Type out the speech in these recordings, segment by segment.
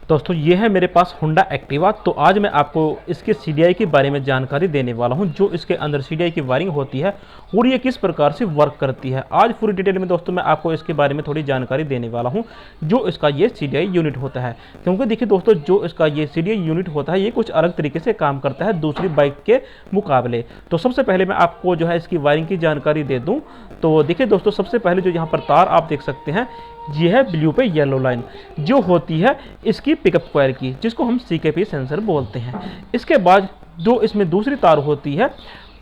दोस्तों ये है मेरे पास होंडा एक्टिवा। तो आज मैं आपको इसके सीडीआई के बारे में जानकारी देने वाला हूं, जो इसके अंदर सीडीआई की वायरिंग होती है और ये किस प्रकार से वर्क करती है। आज पूरी डिटेल में दोस्तों मैं आपको इसके बारे में थोड़ी जानकारी देने वाला हूं, जो इसका ये सीडीआई यूनिट होता है। क्योंकि देखिए दोस्तों, जो इसका ये सीडीआई यूनिट होता है ये कुछ अलग तरीके से काम करता है दूसरी बाइक के मुकाबले। तो सबसे पहले मैं आपको जो है इसकी वायरिंग की जानकारी दे दूँ। तो देखिए दोस्तों, सबसे पहले जो यहाँ पर तार आप देख सकते हैं, ये है ब्लू पे येलो लाइन, जो होती है इसकी पिकअप कॉइल की, जिसको हम सीकेपी सेंसर बोलते हैं। इसके बाद जो इसमें दूसरी तार होती है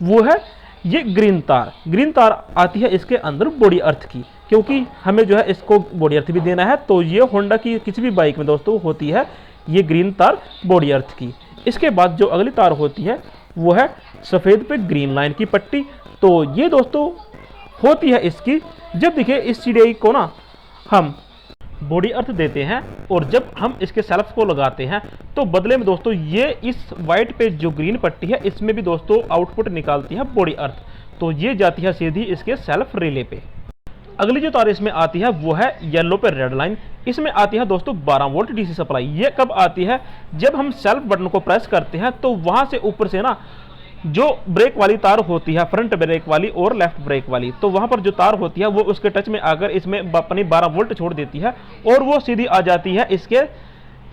वो है ये ग्रीन तार। ग्रीन तार आती है इसके अंदर बॉडी अर्थ की, क्योंकि हमें जो है इसको बॉडी अर्थ भी देना है। तो ये होंडा की किसी भी बाइक में दोस्तों होती है ये ग्रीन तार बॉडी अर्थ की। इसके बाद जो अगली तार होती है वो है सफ़ेद पे ग्रीन लाइन की पट्टी। तो ये दोस्तों होती है इसकी, जब देखिए इस सीडीआई को ना हम बॉडी अर्थ देते हैं और जब हम इसके सेल्फ को लगाते हैं तो बदले में दोस्तों ये इस वाइट पे जो ग्रीन पट्टी है इसमें भी दोस्तों आउटपुट निकालती है बॉडी अर्थ। तो ये जाती है सीधी इसके सेल्फ रिले पे। अगली जो तार इसमें आती है वो है येलो पे रेड लाइन। इसमें आती है दोस्तों 12 वोल्ट डीसी सप्लाई। ये कब आती है? जब हम सेल्फ बटन को प्रेस करते हैं तो वहां से ऊपर से ना जो ब्रेक वाली तार होती है, फ्रंट ब्रेक वाली और लेफ्ट ब्रेक वाली, तो वहां पर जो तार होती है वो उसके टच में आकर इसमें अपनी 12 वोल्ट छोड़ देती है और वो सीधी आ जाती है इसके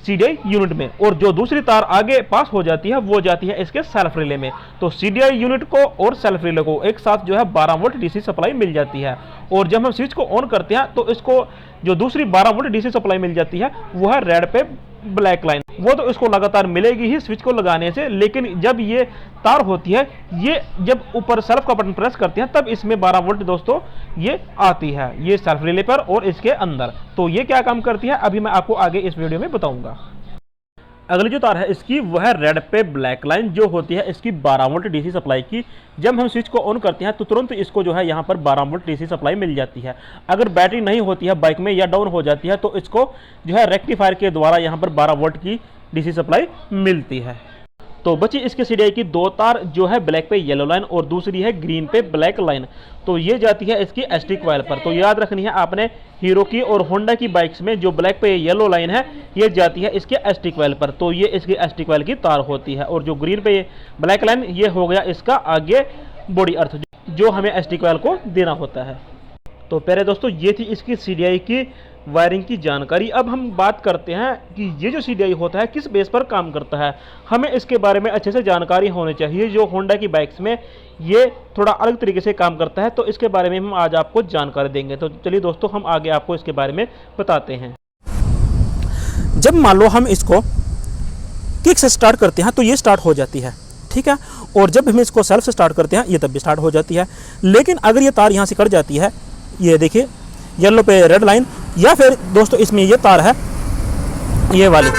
सीडीआई यूनिट में। और जो दूसरी तार आगे पास हो जाती है वो जाती है इसके सेल्फ रिले में। तो सीडीआई यूनिट को और सेल्फ रिले को एक साथ जो है 12 वोल्ट डीसी सप्लाई मिल जाती है। और जब हम स्विच को ऑन करते हैं तो इसको जो दूसरी 12 वोल्ट डीसी सप्लाई मिल जाती है वो है रेड पे ब्लैक लाइन। वो तो इसको लगातार मिलेगी ही स्विच को लगाने से, लेकिन जब ये तार होती है ये जब ऊपर सेल्फ का बटन प्रेस करते हैं तब इसमें 12 वोल्ट दोस्तों ये आती है, ये सेल्फ रिले पर और इसके अंदर। तो ये क्या काम करती है अभी मैं आपको आगे इस वीडियो में बताऊंगा। अगली जो तार है इसकी वह है रेड पे ब्लैक लाइन, जो होती है इसकी 12 वोल्ट डीसी सप्लाई की। जब हम स्विच को ऑन करते हैं तो तुरंत इसको जो है यहाँ पर 12 वोल्ट डीसी सप्लाई मिल जाती है। अगर बैटरी नहीं होती है बाइक में या डाउन हो जाती है तो इसको जो है रेक्टिफायर के द्वारा यहाँ पर 12 वोल्ट की डीसी सप्लाई मिलती है। तो बची इसके सीडीआई की दो तार, जो है ब्लैक पे येलो लाइन और दूसरी है ग्रीन पे ब्लैक लाइन। तो ये जाती है इसकी एसटी कॉइल पर। तो याद रखनी है आपने, हीरो की और होंडा की बाइक्स में जो ब्लैक पे येलो लाइन है ये जाती है इसके एसटी कॉइल पर। तो ये इसकी एसटी कॉइल की तार होती है। और जो ग्रीन पे ब्लैक लाइन ये हो गया इसका आगे बॉडी अर्थ, जो हमें एसटी कॉइल को देना होता है। तो प्यारे दोस्तों, ये थी इसकी सीडीआई की वायरिंग की जानकारी। अब हम बात करते हैं कि ये जो सीडीआई होता है किस बेस पर काम करता है। हमें इसके बारे में अच्छे से जानकारी होनी चाहिए। जो होंडा की बाइक्स में ये थोड़ा अलग तरीके से काम करता है, तो इसके बारे में हम आज आपको जानकारी देंगे। तो चलिए दोस्तों, हम आगे आपको इसके बारे में बताते हैं। जब मान लो हम इसको किक से स्टार्ट करते हैं तो ये स्टार्ट हो जाती है, ठीक है। और जब हम इसको सेल्फ से स्टार्ट करते हैं ये तब भी स्टार्ट हो जाती है। लेकिन अगर ये तार यहाँ से कट जाती है, ये देखिए येलो पे रेड लाइन, या फिर दोस्तों इसमें ये तार है ये वाली,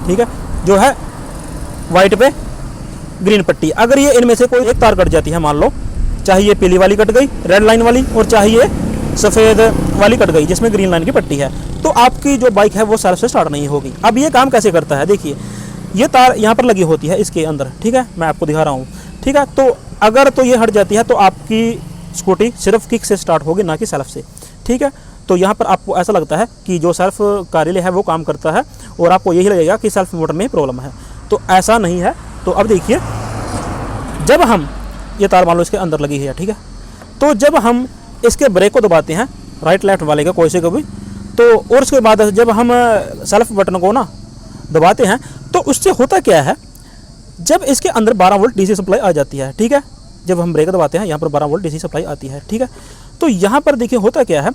ठीक है, जो है वाइट पे ग्रीन पट्टी। अगर ये इनमें से कोई एक तार कट जाती है, मान लो चाहे ये पीली वाली कट गई रेड लाइन वाली और चाहे ये सफ़ेद वाली कट गई जिसमें ग्रीन लाइन की पट्टी है, तो आपकी जो बाइक है वो सेल्फ से स्टार्ट नहीं होगी। अब ये काम कैसे करता है, देखिए ये तार यहाँ पर लगी होती है इसके अंदर, ठीक है, मैं आपको दिखा रहा हूँ, ठीक है। तो अगर तो ये हट जाती है तो आपकी स्कूटी सिर्फ किक से स्टार्ट होगी, ना कि सेल्फ से, ठीक है। तो यहाँ पर आपको ऐसा लगता है कि जो सेल्फ का रिले है वो काम करता है और आपको यही लगेगा कि सेल्फ मोटर में प्रॉब्लम है, तो ऐसा नहीं है। तो अब देखिए, जब हम ये तार मान लो इसके अंदर लगी है, ठीक है, तो जब हम इसके ब्रेक को दबाते हैं राइट लेफ्ट वाले का कोई से कभी, तो और उसके बाद जब हम सेल्फ बटन को ना दबाते हैं तो उससे होता क्या है, जब इसके अंदर 12 वोल्ट डीसी सप्लाई आ जाती है, ठीक है, जब हम ब्रेक दबाते हैं यहाँ पर 12 वोल्ट डीसी सप्लाई आती है, ठीक है। तो यहाँ पर देखिए होता क्या है,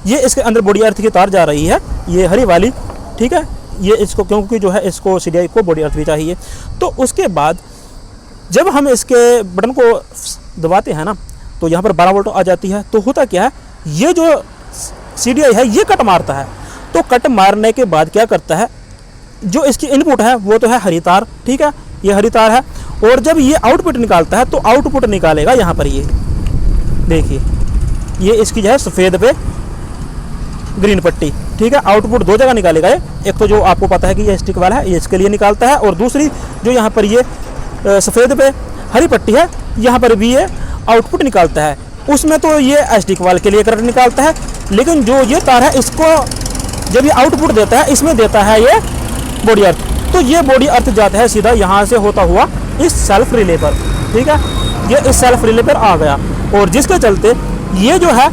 ये इसके अंदर बॉडी अर्थ की तार जा रही है, ये हरी वाली, ठीक है, ये इसको क्योंकि जो है इसको सीडीआई को बॉडी अर्थ भी चाहिए। तो उसके बाद जब हम इसके बटन को दबाते हैं ना तो यहाँ पर 12 वोल्ट आ जाती है। तो होता क्या है, ये जो सीडीआई है ये कट मारता है। तो कट मारने के बाद क्या करता है, जो इसकी इनपुट है वो तो है हरी तार, ठीक है, ये हरी तार है। और जब ये आउटपुट निकालता है तो आउटपुट निकालेगा यहाँ पर, ये देखिए ये इसकी जो है सफ़ेद पे ग्रीन पट्टी, ठीक है। आउटपुट दो जगह निकालेगा ये, एक तो जो आपको पता है कि ये स्टिक वाला है ये इसके लिए निकालता है, और दूसरी जो यहाँ पर ये सफ़ेद पे हरी पट्टी है यहाँ पर भी ये आउटपुट निकालता है। उसमें तो ये स्टिक वाल के लिए करंट निकालता है, लेकिन जो ये तार है इसको जब ये आउटपुट देता है इसमें देता है ये बॉडी अर्थ। तो ये बॉडी अर्थ जाता है सीधा यहाँ से होता हुआ इस सेल्फ रिले पर, ठीक है, ये इस सेल्फ रिले पर आ गया और जिसके चलते ये जो है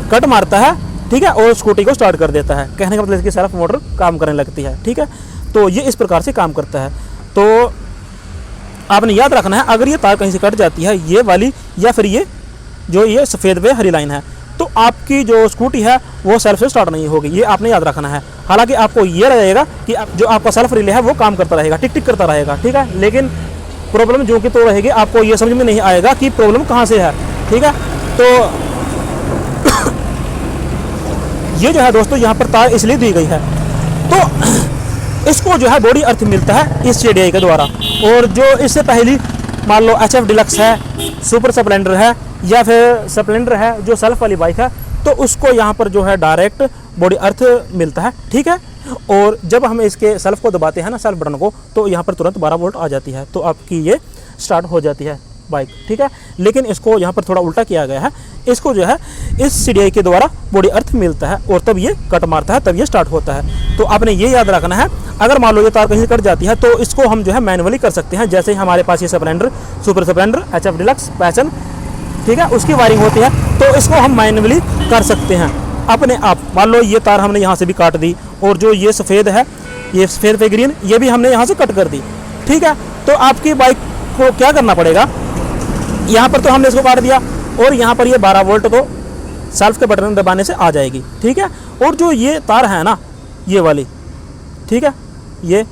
कट मारता है, ठीक है, और स्कूटी को स्टार्ट कर देता है। कहने का मतलब इसकी सेल्फ मोटर काम करने लगती है, ठीक है। तो ये इस प्रकार से काम करता है। तो आपने याद रखना है, अगर ये तार कहीं से कट जाती है, ये वाली या फिर ये जो ये सफ़ेद पे हरी लाइन है, तो आपकी जो स्कूटी है वो सेल्फ से स्टार्ट नहीं होगी, ये आपने याद रखना है। हालांकि आपको ये रहेगा कि जो आपका सेल्फ रिले है वो काम करता रहेगा, टिक टिक करता रहेगा, ठीक है, लेकिन प्रॉब्लम जो कि तो रहेगी, आपको ये समझ में नहीं आएगा कि प्रॉब्लम कहाँ से है, ठीक है। तो ये जो है दोस्तों यहाँ पर तार इसलिए दी गई है, तो इसको जो है बॉडी अर्थ मिलता है इस CDI के द्वारा। और जो इससे पहली मान लो HF डिलक्स है, सुपर स्प्लेंडर है या फिर स्प्लेंडर है जो सेल्फ वाली बाइक है, तो उसको यहाँ पर जो है डायरेक्ट बॉडी अर्थ मिलता है, ठीक है। और जब हम इसके सेल्फ को दबाते हैं ना, सेल्फ बटन को, तो यहाँ पर तुरंत 12 वोल्ट आ जाती है, तो आपकी ये स्टार्ट हो जाती है बाइक, ठीक है। लेकिन इसको यहाँ पर थोड़ा उल्टा किया गया है, इसको जो है इस CDI के द्वारा बॉडी अर्थ मिलता है और तब ये कट मारता है, तब ये स्टार्ट होता है। तो आपने ये याद रखना है, अगर मान लो ये तार कहीं से कट जाती है तो इसको हम जो है मैनुअली कर सकते हैं। जैसे हमारे पास ये Splendor, super Splendor, HF deluxe, passion, ठीक है, उसकी वायरिंग होती है, तो इसको हम मैनुअली कर सकते हैं अपने आप। मान लो ये तार हमने यहाँ से भी काट दी और जो ये सफ़ेद है, ये सफ़ेद पे ग्रीन, ये भी हमने यहाँ से कट कर दी, ठीक है। तो आपकी बाइक को क्या करना पड़ेगा, यहाँ पर तो हमने इसको काट दिया और यहाँ पर ये 12 वोल्ट तो सेल्फ के बटन दबाने से आ जाएगी, ठीक है। और जो ये तार है ना, ये वाली, ठीक है, ये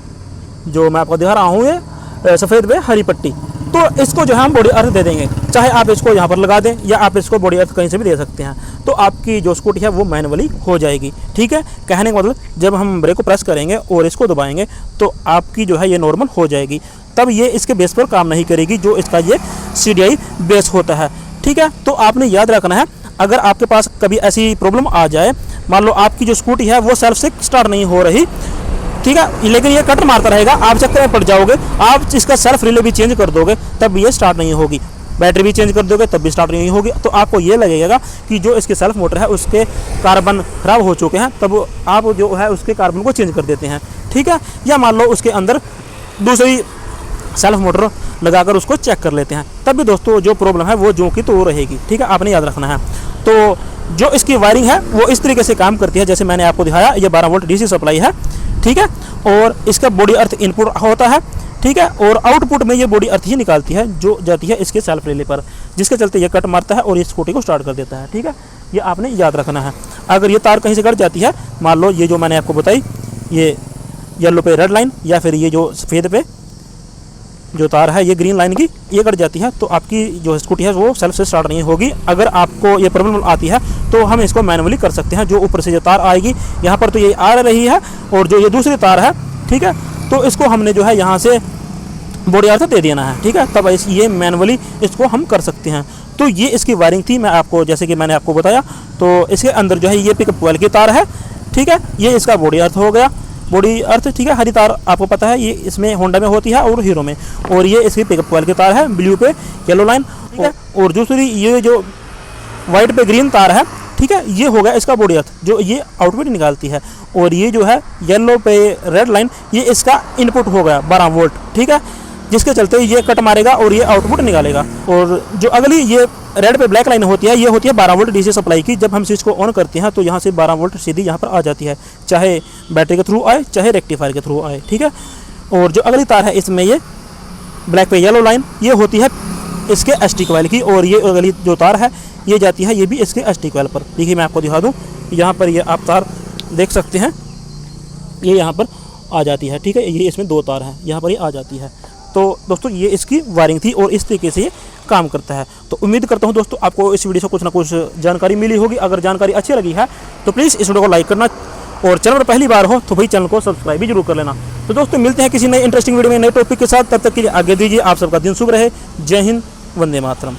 जो मैं आपको दिखा रहा हूँ, ये सफ़ेद पे हरी पट्टी, तो इसको जो है हम बॉडी अर्थ दे देंगे। चाहे आप इसको यहाँ पर लगा दें या आप इसको बॉडी अर्थ कहीं से भी दे सकते हैं, तो आपकी जो स्कूटी है वो मैनुअली हो जाएगी, ठीक है। कहने का मतलब जब हम ब्रेक को प्रेस करेंगे और इसको दबाएंगे तो आपकी जो है ये नॉर्मल हो जाएगी, तब ये इसके बेस पर काम नहीं करेगी जो इसका ये CDI बेस होता है, ठीक है। तो आपने याद रखना है, अगर आपके पास कभी ऐसी प्रॉब्लम आ जाए, मान लो आपकी जो स्कूटी है वो सेल्फ से स्टार्ट नहीं हो रही, ठीक है, लेकिन ये कट मारता रहेगा, आप चक्कर में पड़ जाओगे, आप इसका सेल्फ रिले भी चेंज कर दोगे तब भी ये स्टार्ट नहीं होगी, बैटरी भी चेंज कर दोगे तब भी स्टार्ट नहीं होगी। तो आपको ये लगेगा कि जो इसके सेल्फ मोटर है उसके कार्बन खराब हो चुके हैं, तब आप जो है उसके कार्बन को चेंज कर देते हैं, ठीक है। या मान लो उसके अंदर दूसरी सेल्फ मोटर लगाकर उसको चेक कर लेते हैं, तब भी दोस्तों जो प्रॉब्लम है वो जो कि तो रहेगी, ठीक है, आपने याद रखना है। तो जो इसकी वायरिंग है वो इस तरीके से काम करती है, जैसे मैंने आपको दिखाया, ये 12 वोल्ट DC सप्लाई है, ठीक है, और इसका बॉडी अर्थ इनपुट होता है, ठीक है, और आउटपुट में ये बॉडी अर्थ ही निकालती है जो जाती है इसके सेल्फ रिले पर, जिसके चलते ये कट मारता है और ये स्कूटी को स्टार्ट कर देता है, ठीक है। ये आपने याद रखना है। अगर ये तार कहीं से कट जाती है, मान लो ये जो मैंने आपको बताई, ये येलो पे रेड लाइन या फिर ये जो सफ़ेद पे जो तार है ये ग्रीन लाइन की, ये कट जाती है, तो आपकी जो स्कूटी है वो सेल्फ से स्टार्ट नहीं होगी। अगर आपको ये प्रॉब्लम आती है तो हम इसको मैनुअली कर सकते हैं। जो ऊपर से जो तार आएगी, यहाँ पर तो ये आ रही है, और जो ये दूसरी तार है, ठीक है, तो इसको हमने जो है यहाँ से बॉडी अर्थ दे देना है, ठीक है, तब ये मैनुअली इसको हम कर सकते हैं। तो ये इसकी वायरिंग थी, मैं आपको जैसे कि मैंने आपको बताया। तो इसके अंदर जो है ये पिकअप कॉइल की तार है, ठीक है, ये इसका बॉडी अर्थ हो गया, बॉडी अर्थ, ठीक है। हरी तार आपको पता है ये इसमें होंडा में होती है और हीरो में, और ये इसकी पिकअप कॉइल की तार है, ब्लू पे येलो लाइन, ठीक है। और दूसरी ये जो वाइट पे ग्रीन तार है, ठीक है, ये हो गया इसका बॉडी अर्थ जो ये आउटपुट निकालती है। और ये जो है येलो पे रेड लाइन, ये इसका इनपुट हो गया 12 वोल्ट, ठीक है, जिसके चलते ये कट मारेगा और ये आउटपुट निकालेगा। और जो अगली ये रेड पे ब्लैक लाइन होती है, ये होती है 12 वोल्ट DC सप्लाई की। जब हम स्विच को ऑन करते हैं तो यहाँ से 12 वोल्ट सीधी यहाँ पर आ जाती है, चाहे बैटरी के थ्रू आए चाहे रेक्टिफायर के थ्रू आए, ठीक है। और जो अगली तार है इसमें ये ब्लैक पे येलो लाइन, ये होती है इसके ST कॉइल की, और ये अगली जो तार है ये जाती है ये भी इसके ST कॉइल पर। देखिए मैं आपको दिखा दूँ, यहाँ पर ये आप तार देख सकते हैं, ये यहाँ पर आ जाती है, ठीक है, ये इसमें 2 तार हैं, यहाँ पर ये आ जाती है। तो दोस्तों ये इसकी वायरिंग थी और इस तरीके से ये काम करता है। तो उम्मीद करता हूँ दोस्तों आपको इस वीडियो से कुछ ना कुछ जानकारी मिली होगी। अगर जानकारी अच्छी लगी है तो प्लीज़ इस वीडियो को लाइक करना, और चैनल पर पहली बार हो तो भाई चैनल को सब्सक्राइब भी जरूर कर लेना। तो दोस्तों मिलते हैं किसी नए इंटरेस्टिंग वीडियो में नए टॉपिक के साथ, तब तक के लिए आगे दीजिए। आप सबका दिन शुभ रहे। जय हिंद, वंदे मातरम।